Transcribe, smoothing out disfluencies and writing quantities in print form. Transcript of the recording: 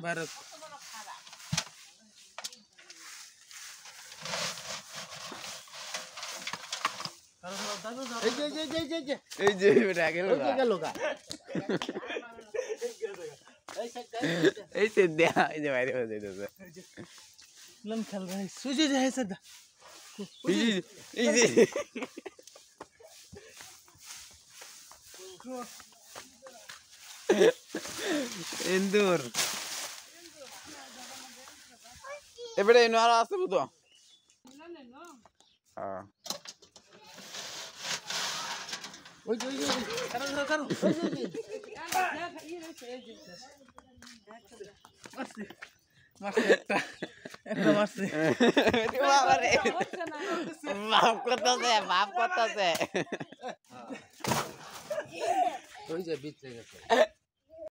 ভারত এই যে বেটা গেল এই যে দেয়া এই যে বাইরে হয়ে যাইতেছে लम खेल रहा है सूझे जाए सदा এই যে ইন্দুর এবারে ইনো আর আছে বুতো হ্যাঁ ওই কারো ওই মারছে একটা মারছে বাবারে বাপ করতেছে ওই যে ভিতরে গেছে